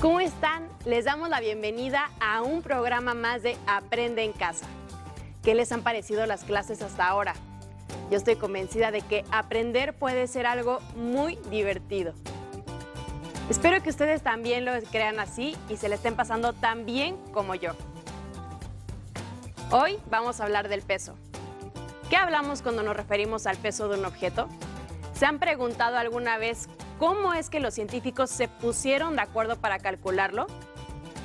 ¿Cómo están? Les damos la bienvenida a un programa más de Aprende en Casa. ¿Qué les han parecido las clases hasta ahora? Yo estoy convencida de que aprender puede ser algo muy divertido. Espero que ustedes también lo crean así y se le estén pasando tan bien como yo. Hoy vamos a hablar del peso. ¿Qué hablamos cuando nos referimos al peso de un objeto? ¿Se han preguntado alguna vez cómo es que los científicos se pusieron de acuerdo para calcularlo?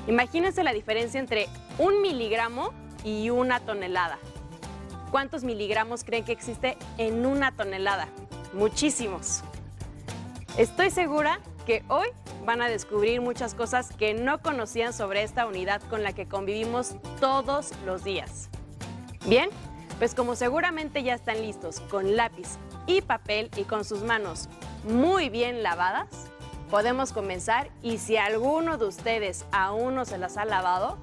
Imagínense la diferencia entre 1 miligramo y 1 tonelada. ¿Cuántos miligramos creen que existe en 1 tonelada? Muchísimos. Estoy segura que hoy van a descubrir muchas cosas que no conocían sobre esta unidad con la que convivimos todos los días. Bien, pues como seguramente ya están listos con lápiz y papel y con sus manos muy bien lavadas, podemos comenzar. Y si alguno de ustedes aún no se las ha lavado,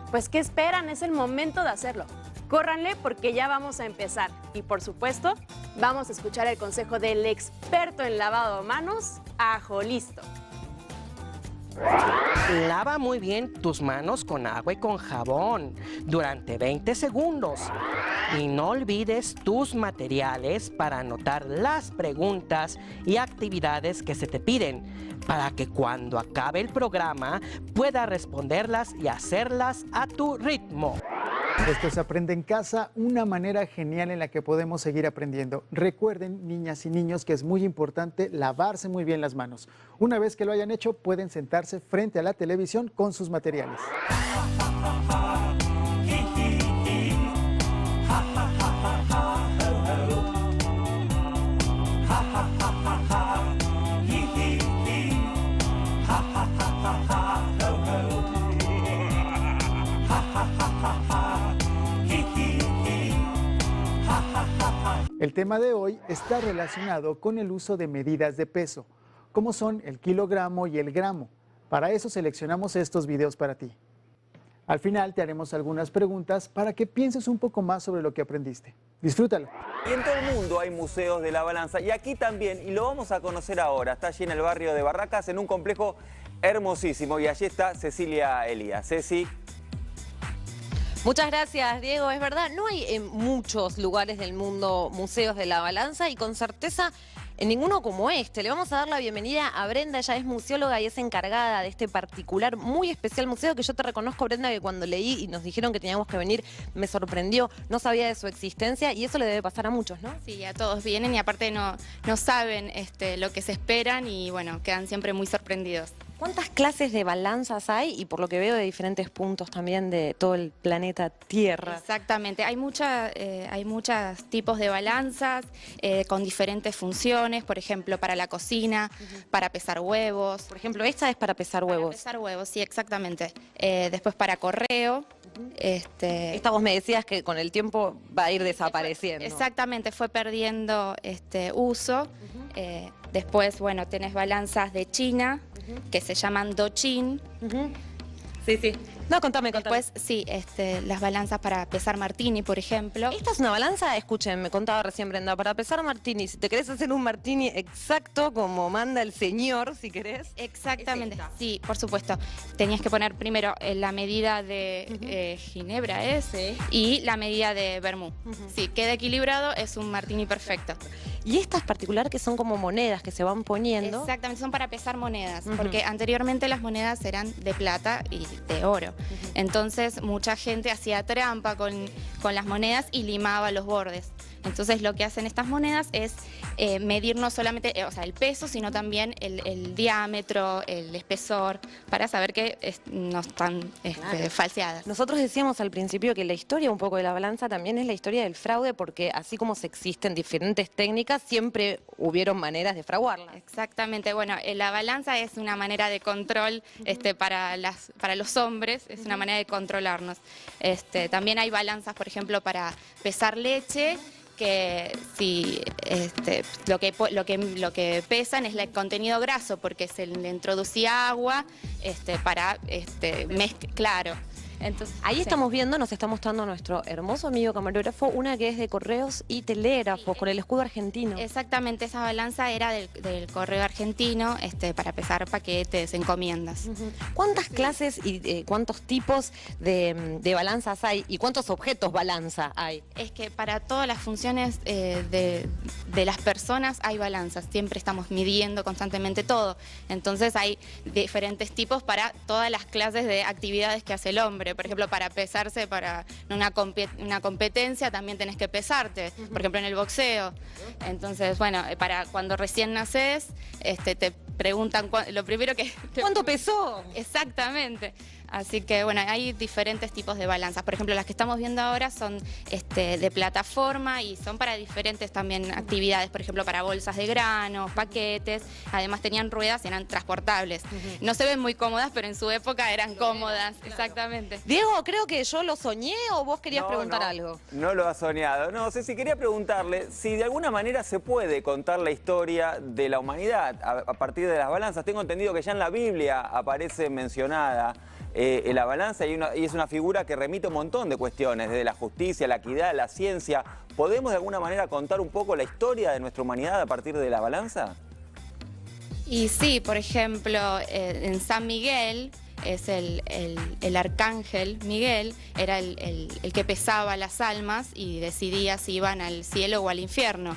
pues ¿qué esperan? Es el momento de hacerlo. Córranle porque ya vamos a empezar. Y por supuesto, vamos a escuchar el consejo del experto en lavado de manos, Ajo Listo. Lava muy bien tus manos con agua y con jabón durante 20 segundos. Y no olvides tus materiales para anotar las preguntas y actividades que se te piden, para que cuando acabe el programa puedas responderlas y hacerlas a tu ritmo. Esto es Aprende en Casa, una manera genial en la que podemos seguir aprendiendo. Recuerden, niñas y niños, que es muy importante lavarse muy bien las manos. Una vez que lo hayan hecho, pueden sentarse frente a la televisión con sus materiales. El tema de hoy está relacionado con el uso de medidas de peso, como son el kilogramo y el gramo. Para eso seleccionamos estos videos para ti. Al final te haremos algunas preguntas para que pienses un poco más sobre lo que aprendiste. Disfrútalo. Y en todo el mundo hay museos de la balanza, y aquí también, y lo vamos a conocer ahora. Está allí en el barrio de Barracas, en un complejo hermosísimo, y allí está Cecilia Elías. Ceci. Muchas gracias, Diego. Es verdad, no hay en muchos lugares del mundo museos de la balanza y con certeza en ninguno como este. Le vamos a dar la bienvenida a Brenda. Ella es museóloga y es encargada de este particular, muy especial museo que yo te reconozco, Brenda, que cuando leí y nos dijeron que teníamos que venir me sorprendió. No sabía de su existencia y eso le debe pasar a muchos, ¿no? Sí, a todos vienen y aparte no saben lo que se esperan y bueno, quedan siempre muy sorprendidos. ¿Cuántas clases de balanzas hay? Y por lo que veo de diferentes puntos también de todo el planeta Tierra. Exactamente, hay muchos tipos de balanzas con diferentes funciones, por ejemplo, para la cocina, para pesar huevos. Por ejemplo, esta es para pesar huevos. Para pesar huevos, sí, exactamente. Después para correo. Esta vos me decías que con el tiempo va a ir desapareciendo. Exactamente, fue perdiendo uso. Después, bueno, tenés balanzas de China, que se llaman Dochin. Sí, sí. No, contame. Después, sí, las balanzas para pesar martini, por ejemplo. Esta es una balanza, escuchen, me contaba recién Brenda, para pesar martini. Si te querés hacer un martini exacto como manda el señor, si querés. Exactamente, sí, por supuesto. Tenías que poner primero la medida de ginebra, y la medida de vermú. Sí, queda equilibrado, es un martini perfecto. Y estas particular que son como monedas que se van poniendo. Exactamente, son para pesar monedas, porque anteriormente las monedas eran de plata y de oro. Entonces mucha gente hacía trampa con las monedas y limaba los bordes. Entonces lo que hacen estas monedas es medir no solamente el peso, sino también el diámetro, el espesor, para saber que no están falseadas. Nosotros decíamos al principio que la historia un poco de la balanza también es la historia del fraude, porque así como se existen diferentes técnicas, siempre hubieron maneras de fraguarlas. Exactamente, bueno, la balanza es una manera de control para los hombres, es una manera de controlarnos. También hay balanzas, por ejemplo, para pesar leche, que si lo que pesan es el contenido graso, porque se le introducía agua para claro. Entonces, Ahí sí. estamos viendo, nos está mostrando nuestro hermoso amigo camarógrafo, una que es de correos y telégrafos, con el escudo argentino. Exactamente, esa balanza era del correo argentino para pesar paquetes, encomiendas. Ujú. ¿Cuántas clases y cuántos tipos de balanzas hay y cuántos objetos balanza hay? Es que para todas las funciones de las personas hay balanzas, siempre estamos midiendo constantemente todo. Entonces hay diferentes tipos para todas las clases de actividades que hace el hombre. Por ejemplo, para pesarse para una competencia también tenés que pesarte, por ejemplo en el boxeo. Entonces, bueno, para cuando recién nacés, te preguntan lo primero que... ¿Cuánto pesó? Exactamente. Así que bueno, hay diferentes tipos de balanzas. Por ejemplo, las que estamos viendo ahora son de plataforma y son para diferentes también actividades. Por ejemplo, para bolsas de granos, paquetes. Además tenían ruedas y eran transportables. No se ven muy cómodas, pero en su época eran cómodas. Exactamente. Diego, creo que yo lo soñé o vos querías preguntar algo. No lo has soñado. No, Ceci, quería preguntarle si de alguna manera se puede contar la historia de la humanidad a partir de las balanzas. Tengo entendido que ya en la Biblia aparece mencionada la balanza y es una figura que remite un montón de cuestiones, desde la justicia, la equidad, la ciencia. ¿Podemos de alguna manera contar un poco la historia de nuestra humanidad a partir de la balanza? Y sí, por ejemplo, en San Miguel, es el arcángel Miguel, era el que pesaba las almas y decidía si iban al cielo o al infierno.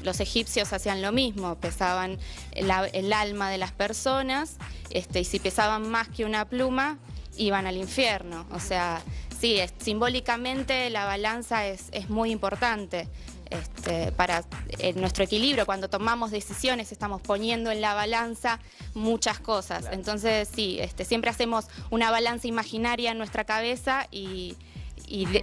Los egipcios hacían lo mismo, pesaban el alma de las personas y si pesaban más que una pluma, iban al infierno. O sea, sí, simbólicamente la balanza es muy importante. Para nuestro equilibrio, cuando tomamos decisiones estamos poniendo en la balanza muchas cosas. Claro. Entonces sí, siempre hacemos una balanza imaginaria en nuestra cabeza y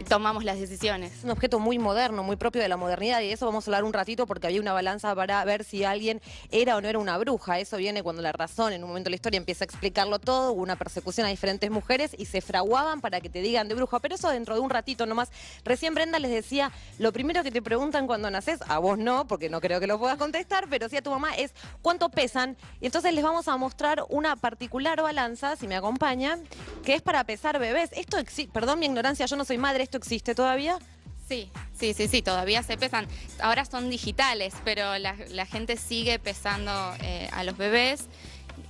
tomamos las decisiones. Es un objeto muy moderno, muy propio de la modernidad, y de eso vamos a hablar un ratito porque había una balanza para ver si alguien era o no era una bruja. Eso viene cuando la razón en un momento de la historia empieza a explicarlo todo, hubo una persecución a diferentes mujeres y se fraguaban para que te digan de bruja, pero eso dentro de un ratito nomás. Recién Brenda les decía, lo primero que te preguntan cuando naces, a vos no, porque no creo que lo puedas contestar, pero sí a tu mamá, es ¿cuánto pesan? Y entonces les vamos a mostrar una particular balanza, si me acompañan, que es para pesar bebés. Esto existe, perdón mi ignorancia, yo no soy madre, ¿esto existe todavía? Sí, todavía se pesan. Ahora son digitales, pero la gente sigue pesando a los bebés,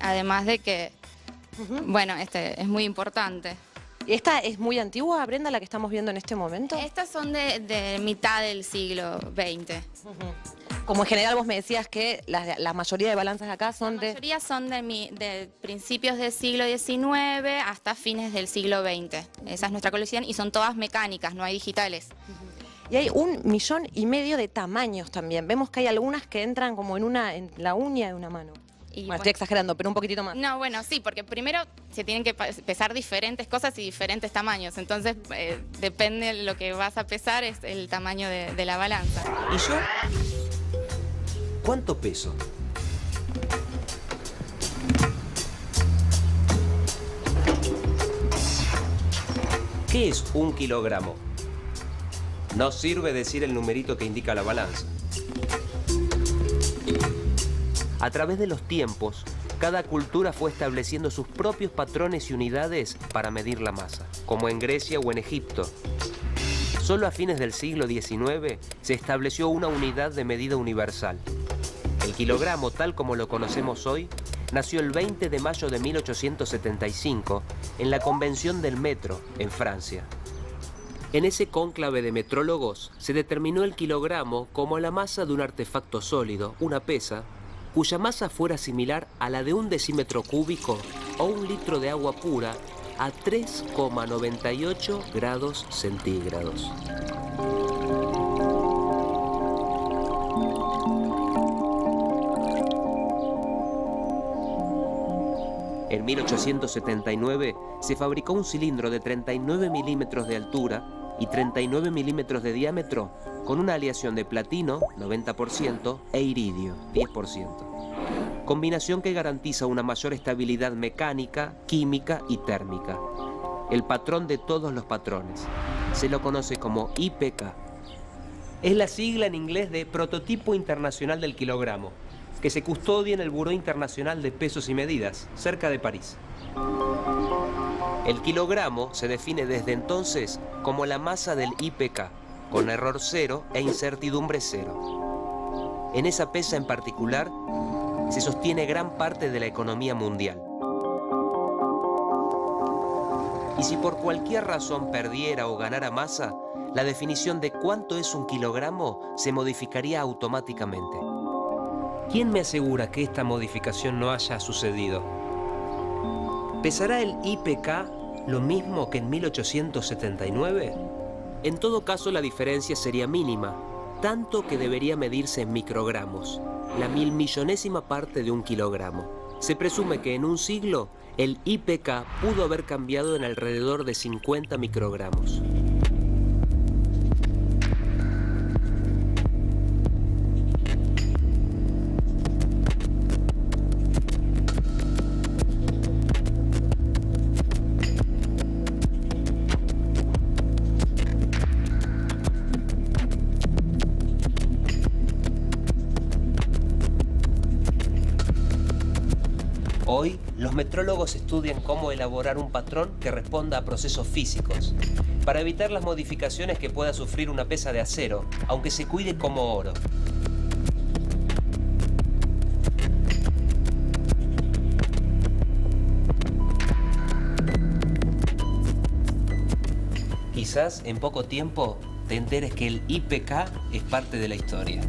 además de que, bueno, es muy importante. ¿Esta es muy antigua, Brenda, la que estamos viendo en este momento? Estas son de mitad del siglo XX. Como en general vos me decías que la mayoría de balanzas de acá son La mayoría son de principios del siglo XIX hasta fines del siglo XX. Esa es nuestra colección y son todas mecánicas, no hay digitales. Y hay 1,5 millones de tamaños también. Vemos que hay algunas que entran como en la uña de una mano. Bueno, estoy exagerando, pero un poquitito más. No, bueno, sí, porque primero se tienen que pesar diferentes cosas y diferentes tamaños. Entonces, depende de lo que vas a pesar, es el tamaño de la balanza. ¿Y yo? ¿Cuánto peso? ¿Qué es 1 kilogramo? No sirve decir el numerito que indica la balanza. A través de los tiempos, cada cultura fue estableciendo sus propios patrones y unidades para medir la masa, como en Grecia o en Egipto. Solo a fines del siglo XIX se estableció una unidad de medida universal. El kilogramo, tal como lo conocemos hoy, nació el 20 de mayo de 1875 en la Convención del Metro, en Francia. En ese cónclave de metrólogos se determinó el kilogramo como la masa de un artefacto sólido, una pesa, cuya masa fuera similar a la de 1 decímetro cúbico o 1 litro de agua pura a 3,98 grados centígrados. En 1879 se fabricó un cilindro de 39 milímetros de altura y 39 milímetros de diámetro con una aleación de platino, 90%, e iridio, 10%. Combinación que garantiza una mayor estabilidad mecánica, química y térmica. El patrón de todos los patrones. Se lo conoce como IPK. Es la sigla en inglés de Prototipo Internacional del Kilogramo, que se custodia en el Buró Internacional de Pesos y Medidas, cerca de París. El kilogramo se define desde entonces como la masa del IPK, con error cero e incertidumbre cero. En esa pesa en particular se sostiene gran parte de la economía mundial. Y si por cualquier razón perdiera o ganara masa, la definición de cuánto es un kilogramo se modificaría automáticamente. ¿Quién me asegura que esta modificación no haya sucedido? ¿Pesará el IPK lo mismo que en 1879? En todo caso, la diferencia sería mínima, tanto que debería medirse en microgramos, la 1000.000.000ª parte de un kilogramo. Se presume que en un siglo el IPK pudo haber cambiado en alrededor de 50 microgramos. Hoy, los metrólogos estudian cómo elaborar un patrón que responda a procesos físicos, para evitar las modificaciones que pueda sufrir una pesa de acero, aunque se cuide como oro. Quizás en poco tiempo te enteres que el IPK es parte de la historia.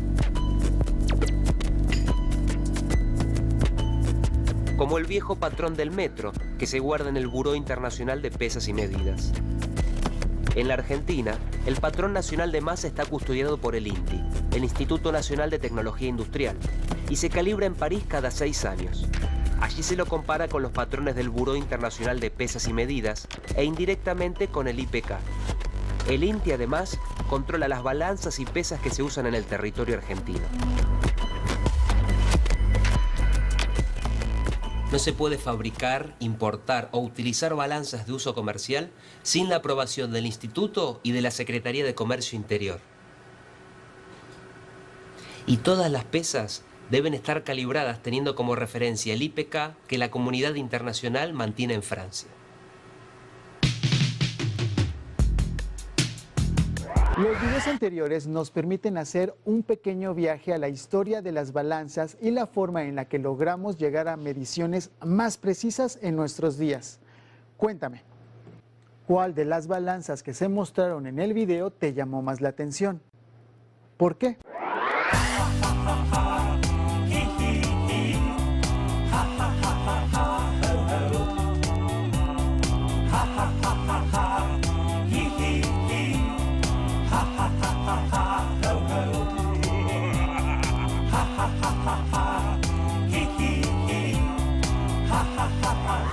Como el viejo patrón del metro, que se guarda en el Buró Internacional de Pesas y Medidas. En la Argentina, el patrón nacional de masa está custodiado por el INTI, el Instituto Nacional de Tecnología Industrial, y se calibra en París cada 6 años. Allí se lo compara con los patrones del Buró Internacional de Pesas y Medidas e indirectamente con el IPK. El INTI además controla las balanzas y pesas que se usan en el territorio argentino. No se puede fabricar, importar o utilizar balanzas de uso comercial sin la aprobación del Instituto y de la Secretaría de Comercio Interior. Y todas las pesas deben estar calibradas teniendo como referencia el IPK que la comunidad internacional mantiene en Francia. Los videos anteriores nos permiten hacer un pequeño viaje a la historia de las balanzas y la forma en la que logramos llegar a mediciones más precisas en nuestros días. Cuéntame, ¿cuál de las balanzas que se mostraron en el video te llamó más la atención? ¿Por qué?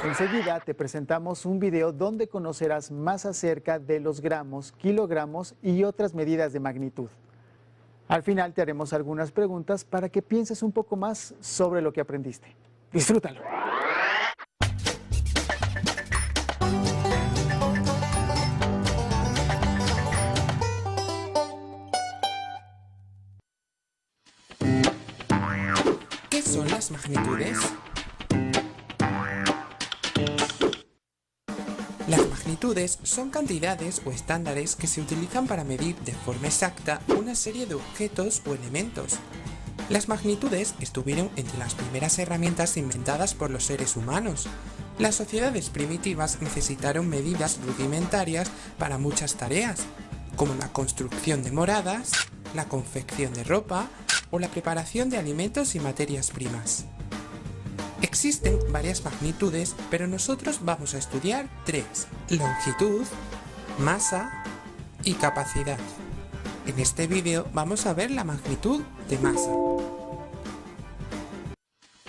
Enseguida te presentamos un video donde conocerás más acerca de los gramos, kilogramos y otras medidas de magnitud. Al final te haremos algunas preguntas para que pienses un poco más sobre lo que aprendiste. Disfrútalo. ¿Qué son las magnitudes? Las magnitudes son cantidades o estándares que se utilizan para medir de forma exacta una serie de objetos o elementos. Las magnitudes estuvieron entre las primeras herramientas inventadas por los seres humanos. Las sociedades primitivas necesitaron medidas rudimentarias para muchas tareas, como la construcción de moradas, la confección de ropa o la preparación de alimentos y materias primas. Existen varias magnitudes, pero nosotros vamos a estudiar 3: longitud, masa y capacidad. En este vídeo vamos a ver la magnitud de masa.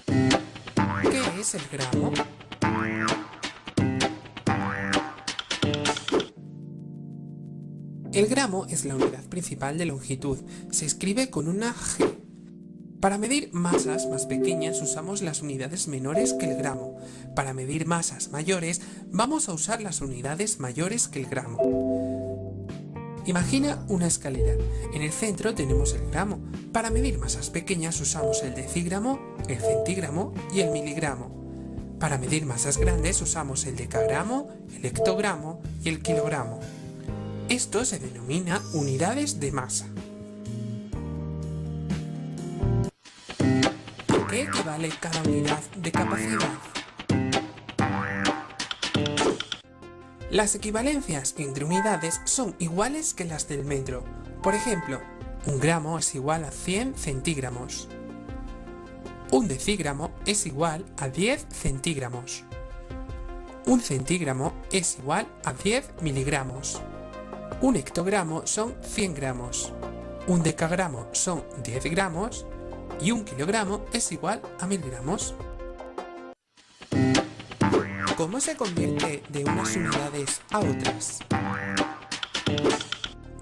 ¿Qué es el gramo? El gramo es la unidad principal de longitud. Se escribe con una G. Para medir masas más pequeñas usamos las unidades menores que el gramo. Para medir masas mayores vamos a usar las unidades mayores que el gramo. Imagina una escalera. En el centro tenemos el gramo. Para medir masas pequeñas usamos el decígramo, el centígramo y el miligramo. Para medir masas grandes usamos el decagramo, el hectogramo y el kilogramo. Esto se denomina unidades de masa. ¿A qué equivale cada unidad de capacidad? Las equivalencias entre unidades son iguales que las del metro. Por ejemplo, un gramo es igual a 100 centígramos. Un decígramo es igual a 10 centígramos. Un centígramo es igual a 10 miligramos. Un hectogramo son 100 gramos. Un decagramo son 10 gramos. Y un kilogramo es igual a 1000 gramos. ¿Cómo se convierte de unas unidades a otras?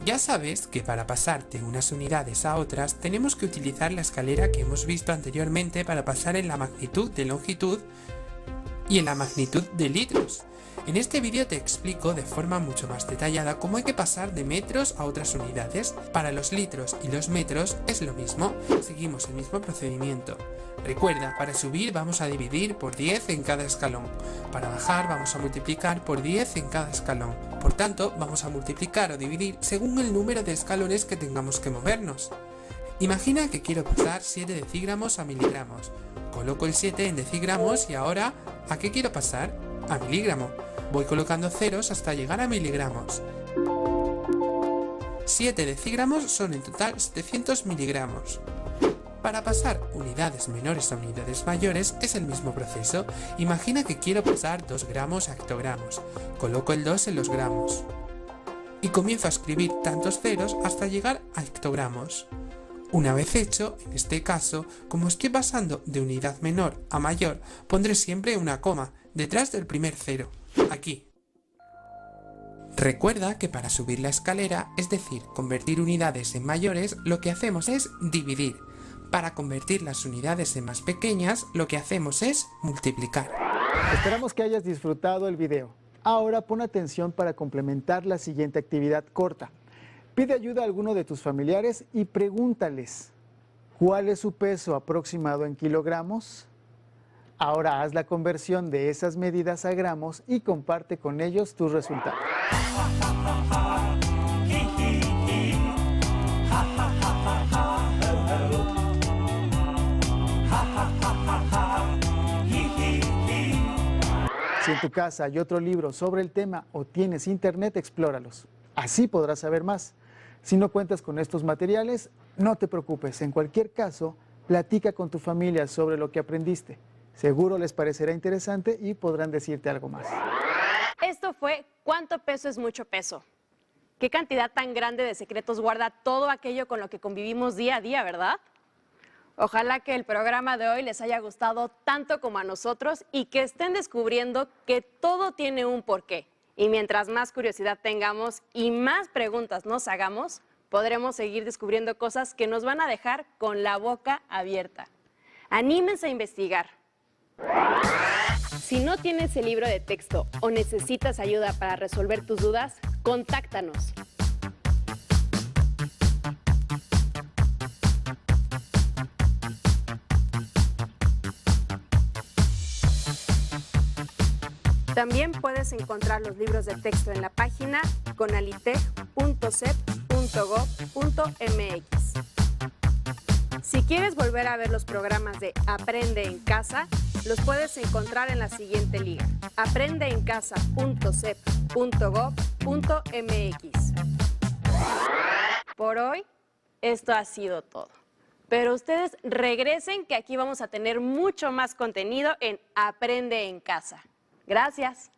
Ya sabes que para pasar de unas unidades a otras tenemos que utilizar la escalera que hemos visto anteriormente para pasar en la magnitud de longitud y en la magnitud de litros. En este vídeo te explico de forma mucho más detallada cómo hay que pasar de metros a otras unidades. Para los litros y los metros es lo mismo, seguimos el mismo procedimiento. Recuerda, para subir vamos a dividir por 10 en cada escalón. Para bajar vamos a multiplicar por 10 en cada escalón. Por tanto, vamos a multiplicar o dividir según el número de escalones que tengamos que movernos. Imagina que quiero pasar 7 decígramos a miligramos. Coloco el 7 en decígramos y ahora, ¿a qué quiero pasar? A miligramo. Voy colocando ceros hasta llegar a miligramos. 7 decígramos son en total 700 miligramos. Para pasar unidades menores a unidades mayores es el mismo proceso. Imagina que quiero pasar 2 gramos a hectogramos. Coloco el 2 en los gramos. Y comienzo a escribir tantos ceros hasta llegar a hectogramos. Una vez hecho, en este caso, como estoy pasando de unidad menor a mayor, pondré siempre una coma detrás del primer cero, aquí. Recuerda que para subir la escalera, es decir, convertir unidades en mayores, lo que hacemos es dividir. Para convertir las unidades en más pequeñas, lo que hacemos es multiplicar. Esperamos que hayas disfrutado el video. Ahora pon atención para complementar la siguiente actividad corta. Pide ayuda a alguno de tus familiares y pregúntales, ¿cuál es su peso aproximado en kilogramos? Ahora haz la conversión de esas medidas a gramos y comparte con ellos tus resultados. Si en tu casa hay otro libro sobre el tema o tienes internet, explóralos. Así podrás saber más. Si no cuentas con estos materiales, no te preocupes. En cualquier caso, platica con tu familia sobre lo que aprendiste. Seguro les parecerá interesante y podrán decirte algo más. Esto fue ¿Cuánto peso es mucho peso? ¿Qué cantidad tan grande de secretos guarda todo aquello con lo que convivimos día a día, verdad? Ojalá que el programa de hoy les haya gustado tanto como a nosotros y que estén descubriendo que todo tiene un porqué. Y mientras más curiosidad tengamos y más preguntas nos hagamos, podremos seguir descubriendo cosas que nos van a dejar con la boca abierta. Anímense a investigar. Si no tienes el libro de texto o necesitas ayuda para resolver tus dudas, contáctanos. También puedes encontrar los libros de texto en la página conalitec.sep.gov.mx. Si quieres volver a ver los programas de Aprende en Casa, los puedes encontrar en la siguiente liga: aprendeencasa.sep.gov.mx. Por hoy, esto ha sido todo. Pero ustedes regresen, que aquí vamos a tener mucho más contenido en Aprende en Casa. Gracias.